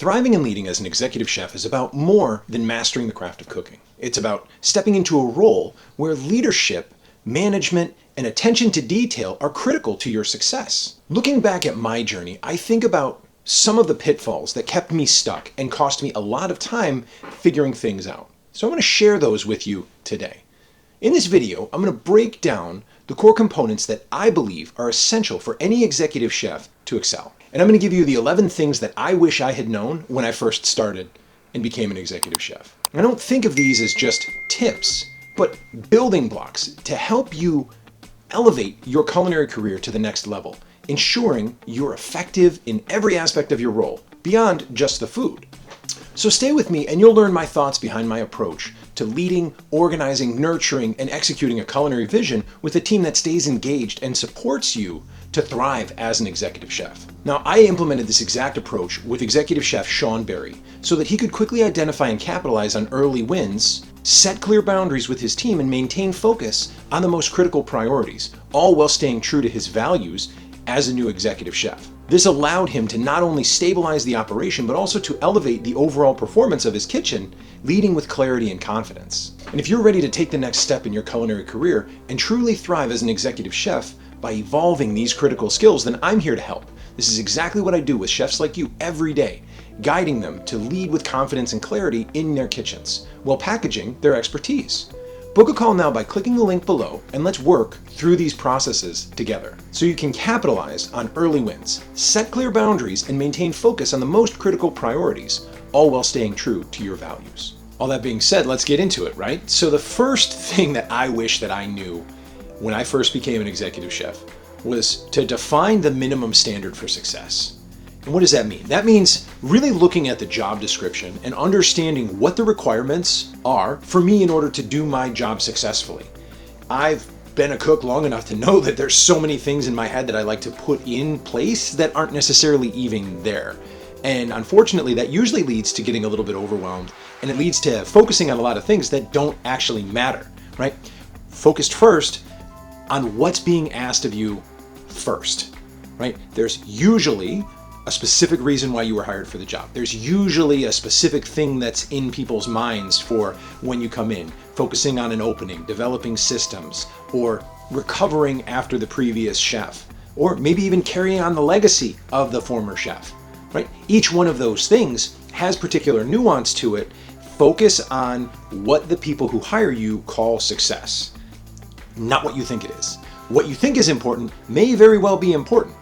Thriving and leading as an executive chef is about more than mastering the craft of cooking. It's about stepping into a role where leadership, management, and attention to detail are critical to your success. Looking back at my journey, I think about some of the pitfalls that kept me stuck and cost me a lot of time figuring things out. So I'm going to share those with you today. In this video, I'm going to break down the core components that I believe are essential for any executive chef to excel. And I'm going to give you the 11 things that I wish I had known when I first started and became an executive chef. I don't think of these as just tips, but building blocks to help you elevate your culinary career to the next level, ensuring you're effective in every aspect of your role, beyond just the food. So stay with me and you'll learn my thoughts behind my approach to leading, organizing, nurturing, and executing a culinary vision with a team that stays engaged and supports you to thrive as an executive chef. Now, I implemented this exact approach with executive chef Sean Berry so that he could quickly identify and capitalize on early wins, set clear boundaries with his team, and maintain focus on the most critical priorities, all while staying true to his values as a new executive chef. This allowed him to not only stabilize the operation, but also to elevate the overall performance of his kitchen, leading with clarity and confidence. And if you're ready to take the next step in your culinary career and truly thrive as an executive chef by evolving these critical skills, then I'm here to help. This is exactly what I do with chefs like you every day, guiding them to lead with confidence and clarity in their kitchens, while packaging their expertise. Book a call now by clicking the link below, and let's work through these processes together so you can capitalize on early wins, set clear boundaries, and maintain focus on the most critical priorities, all while staying true to your values. All that being said, let's get into it, right? So the first thing that I wish that I knew when I first became an executive chef was to define the minimum standard for success. And what does that mean? That means really looking at the job description and understanding what the requirements are for me in order to do my job successfully. I've been a cook long enough to know that there's so many things in my head that I like to put in place that aren't necessarily even there. And unfortunately, that usually leads to getting a little bit overwhelmed, and it leads to focusing on a lot of things that don't actually matter, right? Focused first on what's being asked of you first, right? There's usually a specific reason why you were hired for the job. There's usually a specific thing that's in people's minds for when you come in, focusing on an opening, developing systems, or recovering after the previous chef, or maybe even carrying on the legacy of the former chef, right? Each one of those things has particular nuance to it. Focus on what the people who hire you call success, not what you think it is. What you think is important may very well be important,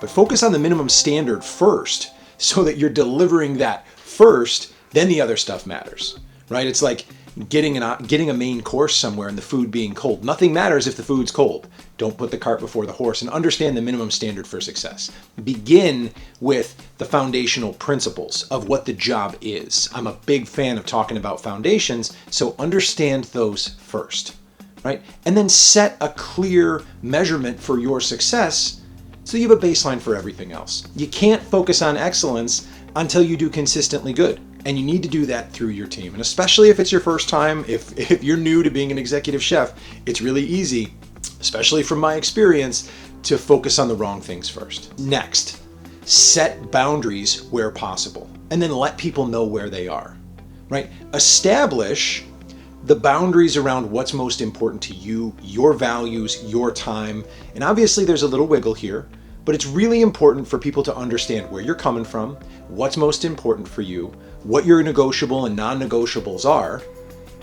but focus on the minimum standard first so that you're delivering that first, then the other stuff matters, right? It's like getting a main course somewhere and the food being cold. Nothing matters if the food's cold. Don't put the cart before the horse, and understand the minimum standard for success. Begin with the foundational principles of what the job is. I'm a big fan of talking about foundations, so understand those first, right? And then set a clear measurement for your success so you have a baseline for everything else. You can't focus on excellence until you do consistently good. And you need to do that through your team. And especially if it's your first time, if you're new to being an executive chef, it's really easy, especially from my experience, to focus on the wrong things first. Next, set boundaries where possible, and then let people know where they are, right? Establish the boundaries around what's most important to you, your values, your time. And obviously there's a little wiggle here, but it's really important for people to understand where you're coming from, what's most important for you, what your negotiable and non-negotiables are.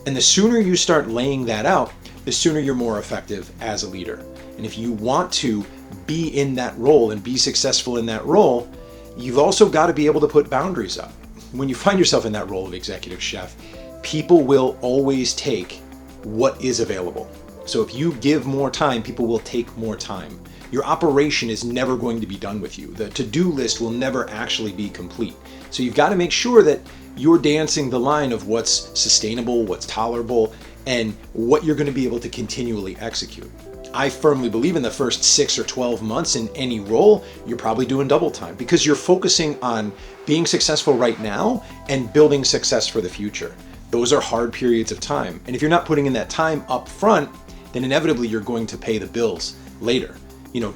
And the sooner you start laying that out, the sooner you're more effective as a leader. And if you want to be in that role and be successful in that role, you've also got to be able to put boundaries up. When you find yourself in that role of executive chef, people will always take what is available. So if you give more time, people will take more time. Your operation is never going to be done with you. The to-do list will never actually be complete. So you've got to make sure that you're dancing the line of what's sustainable, what's tolerable, and what you're going to be able to continually execute. I firmly believe in the first 6 or 12 months in any role, you're probably doing double time because you're focusing on being successful right now and building success for the future. Those are hard periods of time. And if you're not putting in that time up front, then inevitably you're going to pay the bills later.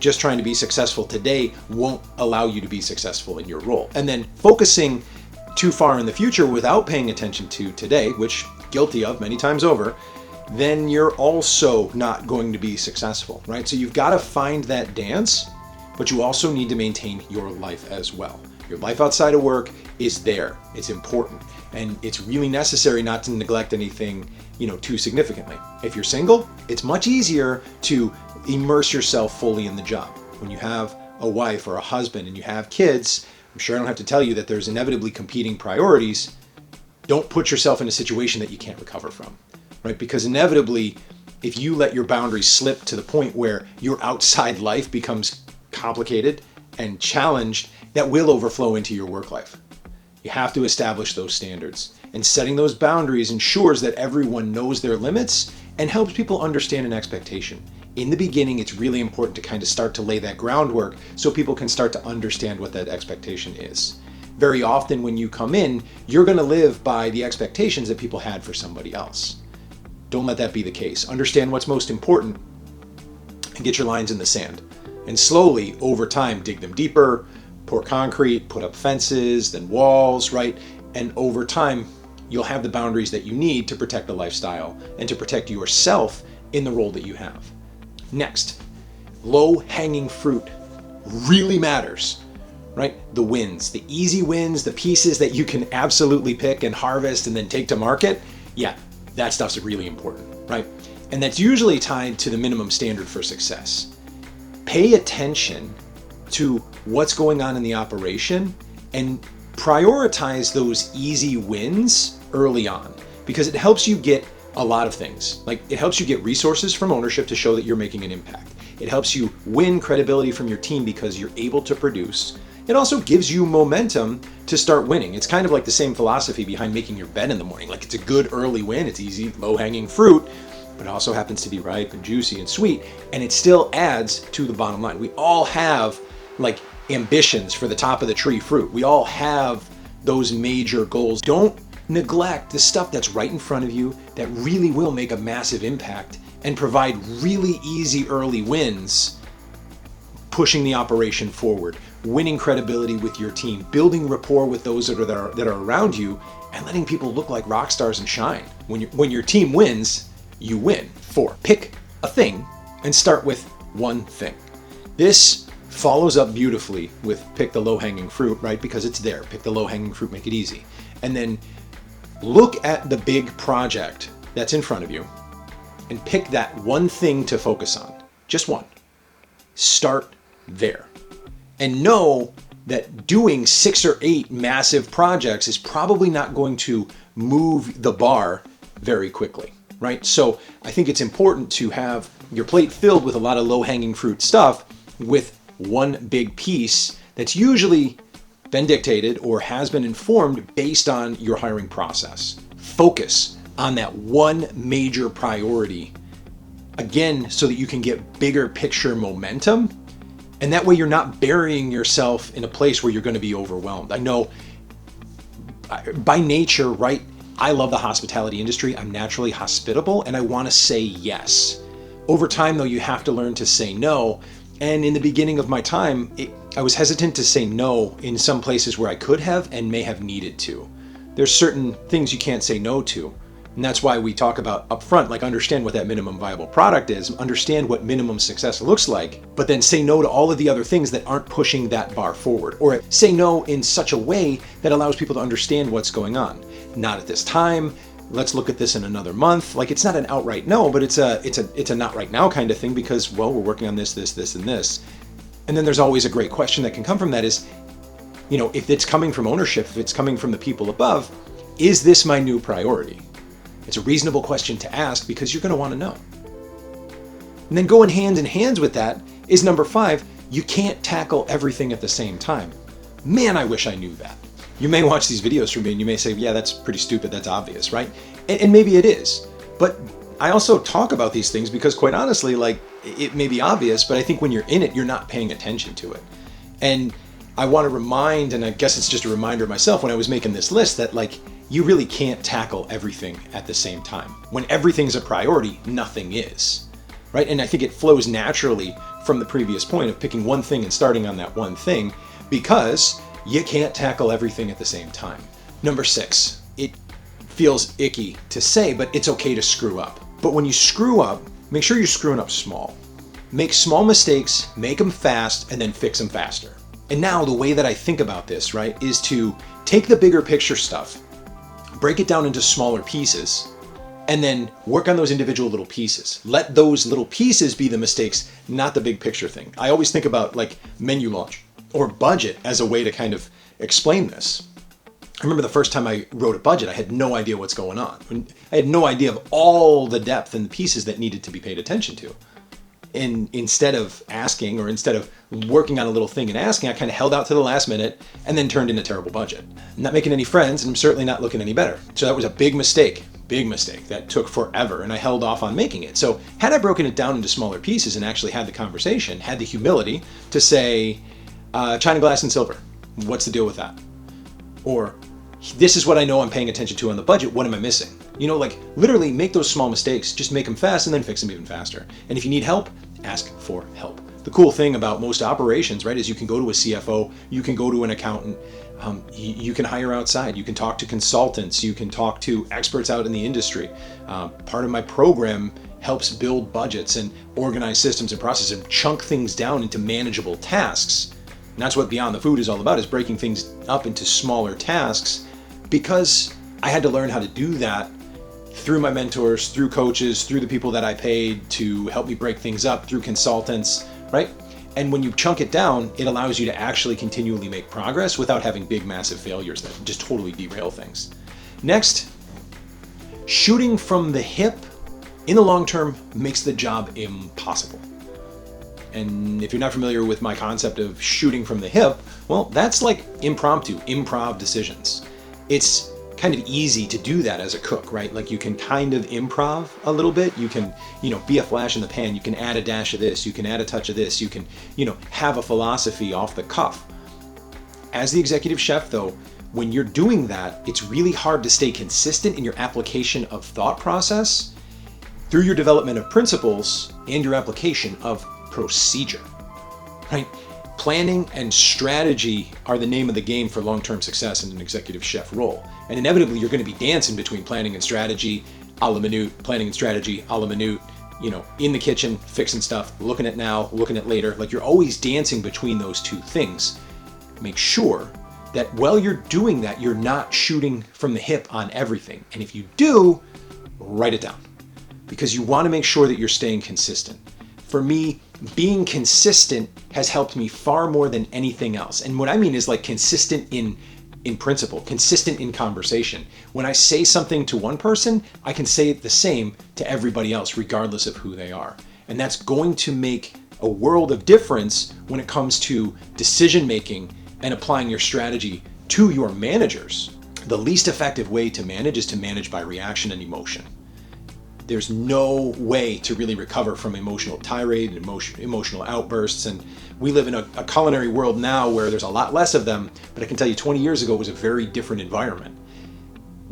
Just trying to be successful today won't allow you to be successful in your role. And then focusing too far in the future without paying attention to today, which guilty of many times over, then you're also not going to be successful, right? So you've got to find that dance, but you also need to maintain your life as well. Your life outside of work is there. It's important. And it's really necessary not to neglect anything, too significantly. If you're single, it's much easier to immerse yourself fully in the job. When you have a wife or a husband and you have kids, I'm sure I don't have to tell you that there's inevitably competing priorities. Don't put yourself in a situation that you can't recover from, right? Because inevitably, if you let your boundaries slip to the point where your outside life becomes complicated and challenged, that will overflow into your work life. You have to establish those standards, and setting those boundaries ensures that everyone knows their limits and helps people understand an expectation. In the beginning, it's really important to kind of start to lay that groundwork so people can start to understand what that expectation is. Very often when you come in, you're going to live by the expectations that people had for somebody else. Don't let that be the case. Understand what's most important and get your lines in the sand. And slowly, over time, dig them deeper, pour concrete, put up fences, then walls, right? And over time, you'll have the boundaries that you need to protect the lifestyle and to protect yourself in the role that you have. Next, low-hanging fruit really matters, right? The wins, the easy wins, the pieces that you can absolutely pick and harvest and then take to market. Yeah, that stuff's really important, right? And that's usually tied to the minimum standard for success. Pay attention to what's going on in the operation and prioritize those easy wins early on, because it helps you get a lot of things. Like, it helps you get resources from ownership to show that you're making an impact. It helps you win credibility from your team because you're able to produce. It also gives you momentum to start winning. It's kind of like the same philosophy behind making your bed in the morning. Like, it's a good early win, it's easy, low-hanging fruit, but it also happens to be ripe and juicy and sweet, and it still adds to the bottom line. We all have like ambitions for the top of the tree fruit. We all have those major goals. Don't neglect the stuff that's right in front of you that really will make a massive impact and provide really easy early wins, pushing the operation forward, winning credibility with your team, building rapport with those that are around you, and letting people look like rock stars and shine. When your team wins, you win. 4, pick a thing and start with one thing. This follows up beautifully with pick the low-hanging fruit, right? Because it's there. Pick the low-hanging fruit, make it easy. And then look at the big project that's in front of you and pick that one thing to focus on. Just one. Start there. And know that doing 6 or 8 massive projects is probably not going to move the bar very quickly, right? So I think it's important to have your plate filled with a lot of low-hanging fruit stuff with one big piece that's usually been dictated or has been informed based on your hiring process. Focus on that one major priority, again, so that you can get bigger picture momentum. And that way you're not burying yourself in a place where you're going to be overwhelmed. I know by nature, right? I love the hospitality industry. I'm naturally hospitable and I want to say yes. Over time, though, you have to learn to say no. And in the beginning of my time, I was hesitant to say no in some places where I could have and may have needed to. There's certain things you can't say no to. And that's why we talk about upfront, like understand what that minimum viable product is, understand what minimum success looks like, but then say no to all of the other things that aren't pushing that bar forward. Or say no in such a way that allows people to understand what's going on. Not at this time. Let's look at this in another month. Like, it's not an outright no, but it's a not right now kind of thing because, well, we're working on this, and this. And then there's always a great question that can come from that is, if it's coming from ownership, if it's coming from the people above, is this my new priority? It's a reasonable question to ask because you're going to want to know. And then going hand in hand with that is number 5, you can't tackle everything at the same time. Man, I wish I knew that. You may watch these videos from me and you may say, yeah, that's pretty stupid, that's obvious, right? And maybe it is. But I also talk about these things because quite honestly, like, it may be obvious, but I think when you're in it, you're not paying attention to it. And I want to remind, and I guess it's just a reminder of myself when I was making this list, that like, you really can't tackle everything at the same time. When everything's a priority, nothing is, right? And I think it flows naturally from the previous point of picking one thing and starting on that one thing because you can't tackle everything at the same time. Number 6, it feels icky to say, but it's okay to screw up. But when you screw up, make sure you're screwing up small. Make small mistakes, make them fast, and then fix them faster. And now the way that I think about this, right, is to take the bigger picture stuff, break it down into smaller pieces, and then work on those individual little pieces. Let those little pieces be the mistakes, not the big picture thing. I always think about like menu launch or budget as a way to kind of explain this. I remember the first time I wrote a budget, I had no idea what's going on. I had no idea of all the depth and the pieces that needed to be paid attention to. And instead of asking, or instead of working on a little thing and asking, I kind of held out to the last minute and then turned in a terrible budget. I'm not making any friends, and I'm certainly not looking any better. So that was a big mistake that took forever, and I held off on making it. So had I broken it down into smaller pieces and actually had the conversation, had the humility to say, China glass and silver, what's the deal with that? Or this is what I know I'm paying attention to on the budget, what am I missing? You know, like literally make those small mistakes, just make them fast and then fix them even faster. And if you need help, ask for help. The cool thing about most operations, right, is you can go to a CFO, you can go to an accountant, you can hire outside, you can talk to consultants, you can talk to experts out in the industry. Part of my program helps build budgets and organize systems and processes and chunk things down into manageable tasks. And that's what Beyond the Food is all about, is breaking things up into smaller tasks, because I had to learn how to do that through my mentors, through coaches, through the people that I paid to help me break things up, through consultants, right? And when you chunk it down, it allows you to actually continually make progress without having big, massive failures that just totally derail things. Next, shooting from the hip in the long term makes the job impossible. And if you're not familiar with my concept of shooting from the hip, well, that's like improv decisions. It's kind of easy to do that as a cook, right? Like you can kind of improv a little bit. You can, be a flash in the pan. You can add a dash of this. You can add a touch of this. You can, have a philosophy off the cuff. As the executive chef, though, when you're doing that, it's really hard to stay consistent in your application of thought process through your development of principles and your application of procedure, right? Planning and strategy are the name of the game for long-term success in an executive chef role. And inevitably, you're going to be dancing between planning and strategy a la minute, planning and strategy a la minute, in the kitchen, fixing stuff, looking at now, looking at later. Like you're always dancing between those two things. Make sure that while you're doing that, you're not shooting from the hip on everything. And if you do, write it down, because you want to make sure that you're staying consistent. For me, being consistent has helped me far more than anything else. And what I mean is like consistent in principle, consistent in conversation. When I say something to one person, I can say it the same to everybody else, regardless of who they are. And that's going to make a world of difference when it comes to decision making and applying your strategy to your managers. The least effective way to manage is to manage by reaction and emotion. There's no way to really recover from emotional tirade and emotional outbursts. And we live in a culinary world now where there's a lot less of them, but I can tell you 20 years ago it was a very different environment.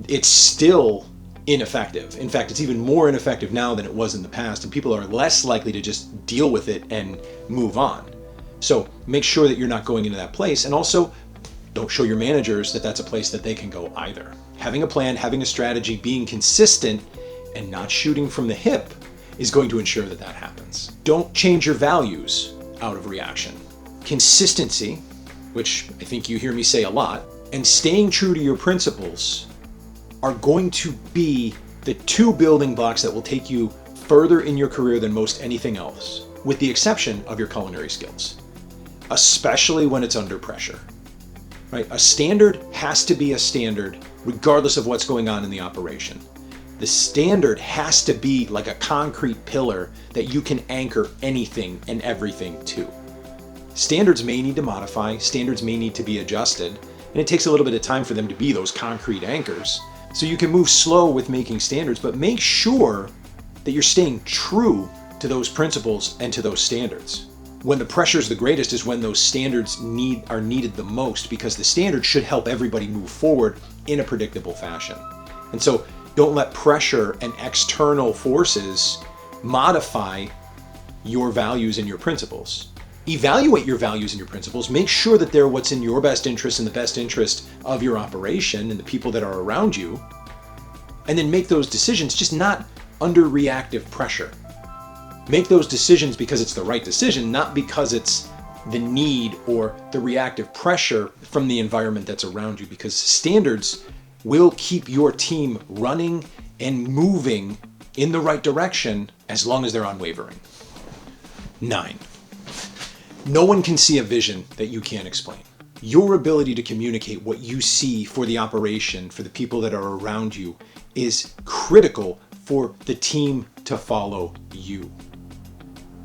It's still ineffective. In fact, it's even more ineffective now than it was in the past, and people are less likely to just deal with it and move on. So make sure that you're not going into that place, and also don't show your managers that that's a place that they can go either. Having a plan, having a strategy, being consistent, and not shooting from the hip is going to ensure that that happens. Don't change your values out of reaction. Consistency, which I think you hear me say a lot, and staying true to your principles are going to be the two building blocks that will take you further in your career than most anything else, with the exception of your culinary skills, especially when it's under pressure. Right? A standard has to be a standard regardless of what's going on in the operation. The standard has to be like a concrete pillar that you can anchor anything and everything to. Standards may need to modify, standards may need to be adjusted, and it takes a little bit of time for them to be those concrete anchors. So you can move slow with making standards, but make sure that you're staying true to those principles and to those standards. When the pressure is the greatest is when those standards are needed the most, because the standard should help everybody move forward in a predictable fashion. And so don't let pressure and external forces modify your values and your principles. Evaluate your values and your principles. Make sure that they're what's in your best interest and the best interest of your operation and the people that are around you. And then make those decisions, just not under reactive pressure. Make those decisions because it's the right decision, not because it's the need or the reactive pressure from the environment that's around you, because standards will keep your team running and moving in the right direction as long as they're unwavering. 9. No one can see a vision that you can't explain. Your ability to communicate what you see for the operation, for the people that are around you, is critical for the team to follow you.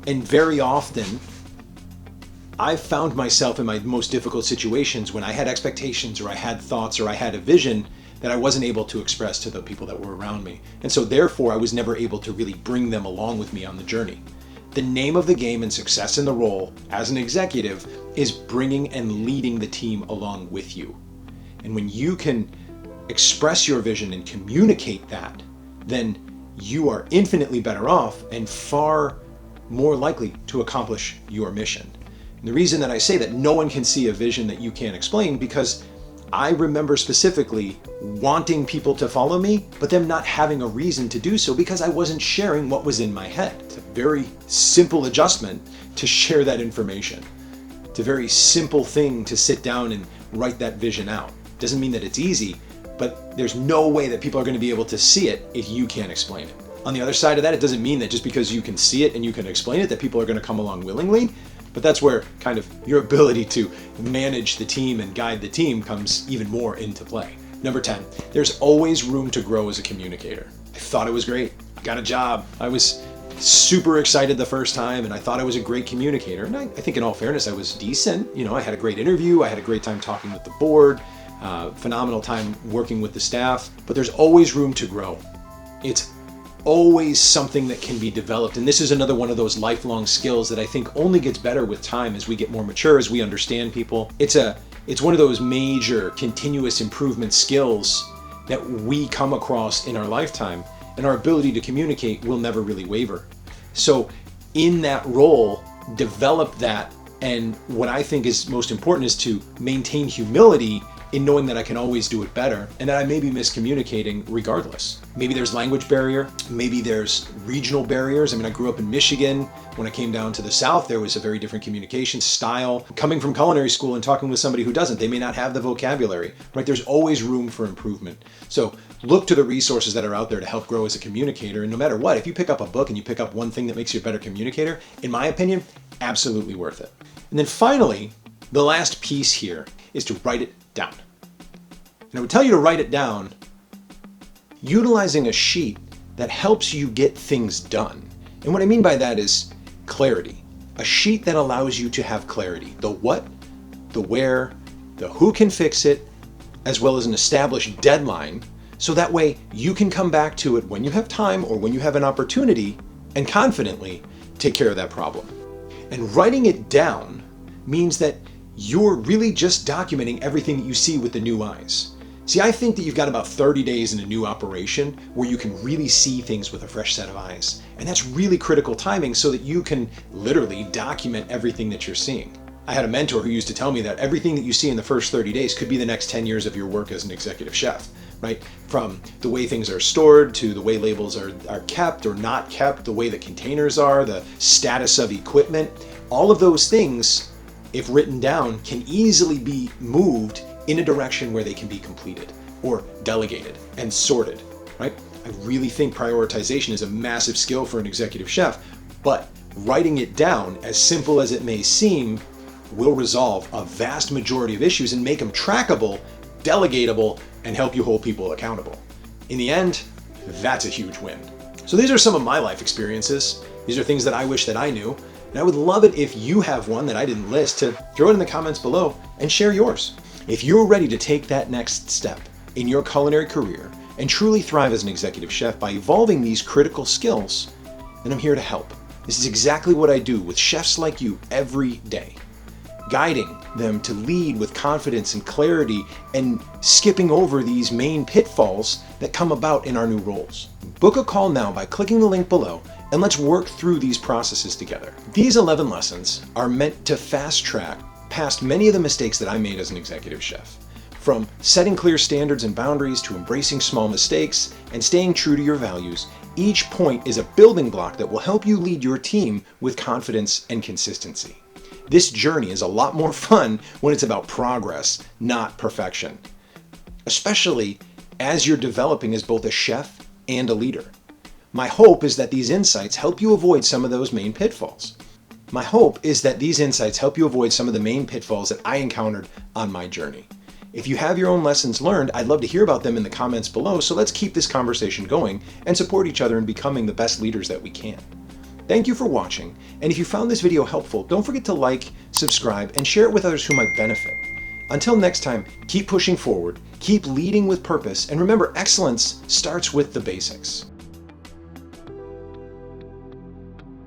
And very often, I've found myself in my most difficult situations when I had expectations or I had thoughts or I had a vision that I wasn't able to express to the people that were around me. And so therefore, I was never able to really bring them along with me on the journey. The name of the game and success in the role as an executive is bringing and leading the team along with you. And when you can express your vision and communicate that, then you are infinitely better off and far more likely to accomplish your mission. And the reason that I say that no one can see a vision that you can't explain, because I remember specifically wanting people to follow me, but them not having a reason to do so because I wasn't sharing what was in my head. It's a very simple adjustment to share that information. It's a very simple thing to sit down and write that vision out. Doesn't mean that it's easy, but there's no way that people are going to be able to see it if you can't explain it. On the other side of that, it doesn't mean that just because you can see it and you can explain it that people are going to come along willingly. But that's where kind of your ability to manage the team and guide the team comes even more into play. Number 10, there's always room to grow as a communicator. I thought it was great. I got a job. I was super excited the first time and I thought I was a great communicator. And I think in all fairness, I was decent. I had a great interview. I had a great time talking with the board, phenomenal time working with the staff, but there's always room to grow. It's always something that can be developed. And this is another one of those lifelong skills that I think only gets better with time as we get more mature, as we understand people. It's one of those major continuous improvement skills that we come across in our lifetime, and our ability to communicate will never really waver. So in that role, develop that. And what I think is most important is to maintain humility in knowing that I can always do it better and that I may be miscommunicating regardless. Maybe there's language barrier, maybe there's regional barriers. I grew up in Michigan. When I came down to the South, there was a very different communication style. Coming from culinary school and talking with somebody who doesn't, they may not have the vocabulary, right? There's always room for improvement. So look to the resources that are out there to help grow as a communicator. And no matter what, if you pick up a book and you pick up one thing that makes you a better communicator, in my opinion, absolutely worth it. And then finally, the last piece here is to write it down. And I would tell you to write it down utilizing a sheet that helps you get things done. And what I mean by that is clarity. A sheet that allows you to have clarity. The what, the where, the who can fix it, as well as an established deadline, so that way you can come back to it when you have time or when you have an opportunity and confidently take care of that problem. And writing it down means that you're really just documenting everything that you see with the new eyes. See, I think that you've got about 30 days in a new operation where you can really see things with a fresh set of eyes. And that's really critical timing so that you can literally document everything that you're seeing. I had a mentor who used to tell me that everything that you see in the first 30 days could be the next 10 years of your work as an executive chef, right? From the way things are stored to the way labels are kept or not kept, the way the containers are, the status of equipment, all of those things, if written down, can easily be moved in a direction where they can be completed or delegated and sorted, right? I really think prioritization is a massive skill for an executive chef, but writing it down, as simple as it may seem, will resolve a vast majority of issues and make them trackable, delegatable, and help you hold people accountable. In the end, that's a huge win. So these are some of my life experiences. These are things that I wish that I knew. And I would love it if you have one that I didn't list to throw it in the comments below and share yours. If you're ready to take that next step in your culinary career and truly thrive as an executive chef by evolving these critical skills, then I'm here to help. This is exactly what I do with chefs like you every day, guiding them to lead with confidence and clarity and skipping over these main pitfalls that come about in our new roles. Book a call now by clicking the link below and let's work through these processes together. These 11 lessons are meant to fast track past many of the mistakes that I made as an executive chef. From setting clear standards and boundaries to embracing small mistakes and staying true to your values, each point is a building block that will help you lead your team with confidence and consistency. This journey is a lot more fun when it's about progress, not perfection, especially as you're developing as both a chef and a leader. My hope is that these insights help you avoid some of those main pitfalls. My hope is that these insights help you avoid some of the main pitfalls that I encountered on my journey. If you have your own lessons learned, I'd love to hear about them in the comments below, so let's keep this conversation going and support each other in becoming the best leaders that we can. Thank you for watching, and if you found this video helpful, don't forget to like, subscribe, and share it with others who might benefit. Until next time, keep pushing forward, keep leading with purpose, and remember, excellence starts with the basics.